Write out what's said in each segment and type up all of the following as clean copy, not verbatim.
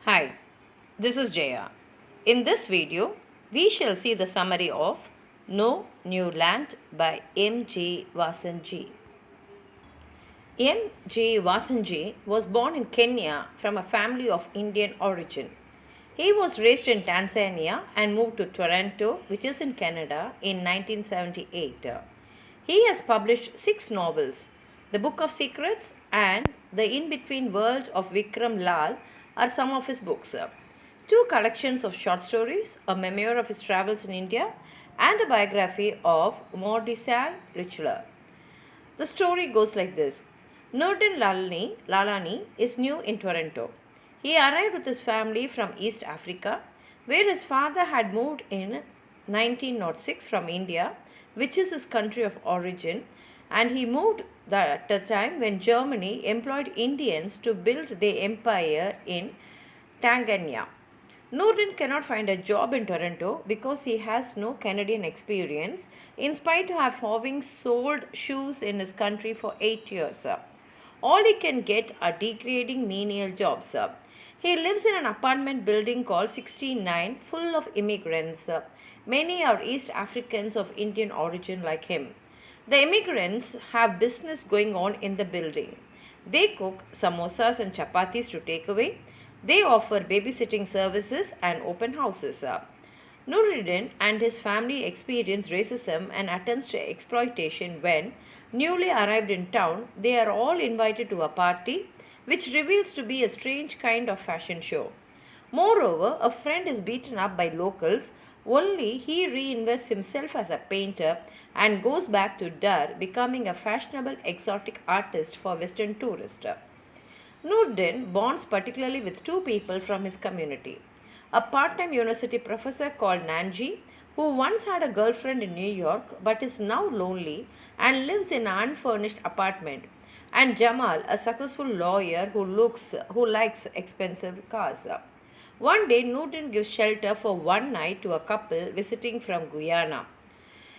Hi, this is Jaya. In this video, we shall see the summary of No New Land by M.G. Vassanji. M.G. Vassanji was born in Kenya from a family of Indian origin. He was raised in Tanzania and moved to Toronto, which is in Canada, in 1978. He has published 6 novels. The Book of Secrets and The In-Between World of Vikram Lal are some of his books. 2 collections of short stories, a memoir of his travels in India, and a biography of Mordecai Richler. The story goes like this. Nurdin Lalani is new in Toronto. He arrived with his family from East Africa, where his father had moved in 1906 from India, which is his country of origin, and he moved at the time when Germany employed Indians to build their empire in Tanganyika. Nurdin cannot find a job in Toronto because he has no Canadian experience, in spite of having sold shoes in his country for 8 years. All he can get are degrading menial jobs. He lives in an apartment building called 69, full of immigrants. Many are East Africans of Indian origin like him. The immigrants have business going on in the building. They cook samosas and chapatis to take away. They offer babysitting services and open houses. Nuruddin and his family experience racism and attempts to exploitation when, newly arrived in town, they are all invited to a party which reveals to be a strange kind of fashion show. Moreover, a friend is beaten up by locals, only he reinvents himself as a painter and goes back to Dar, becoming a fashionable exotic artist for Western tourists. Nurdin bonds particularly with 2 people from his community. A part-time university professor called Nanji, who once had a girlfriend in New York but is now lonely and lives in an unfurnished apartment, and Jamal, a successful lawyer who likes expensive cars. One day, Nurdin gives shelter for one night to a couple visiting from Guyana.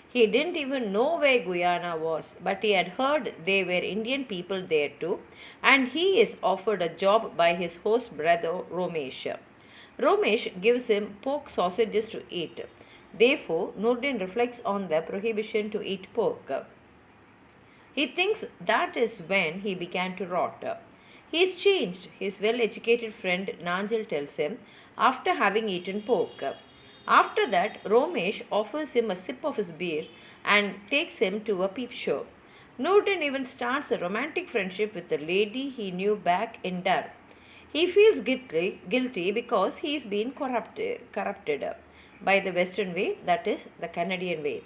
He didn't even know where Guyana was, but he had heard there were Indian people there too, and he is offered a job by his host brother Romesh. Romesh gives him pork sausages to eat. Therefore, Nurdin reflects on the prohibition to eat pork. He thinks that is when he began to rot. He is changed, his well-educated friend Nanjal tells him, after having eaten pork. After that, Romesh offers him a sip of his beer and takes him to a peep show. Nurdin even starts a romantic friendship with a lady he knew back in Dar. He feels guilty because he is being corrupted by the Western way, that is, the Canadian way.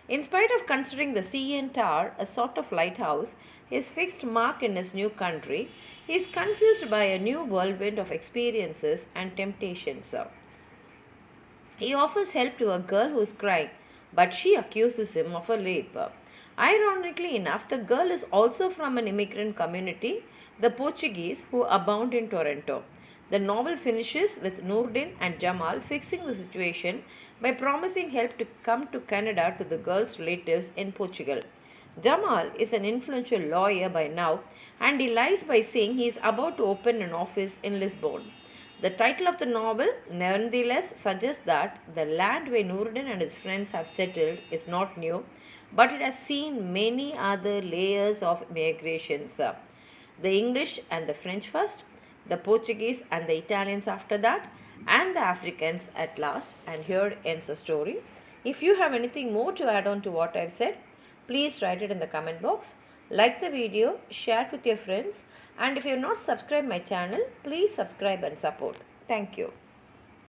In spite of considering the CN Tower a sort of lighthouse, his fixed mark in his new country, he is confused by a new whirlwind of experiences and temptations. He offers help to a girl who is crying, but she accuses him of a rape. Ironically enough, the girl is also from an immigrant community, the Portuguese, who abound in Toronto. The novel finishes with Nurdin and Jamal fixing the situation by promising help to come to Canada to the girl's relatives in Portugal. Jamal is an influential lawyer by now, and he lies by saying he is about to open an office in Lisbon. The title of the novel nevertheless suggests that the land where Nurdin and his friends have settled is not new, but it has seen many other layers of migrations. The English and the French first, the Portuguese and the Italians after that, and the Africans at last. And here ends the story. If you have anything more to add on to what I've said, please write it in the comment box. Like the video, share it with your friends, and if you have not subscribed my channel, please subscribe and support. Thank you.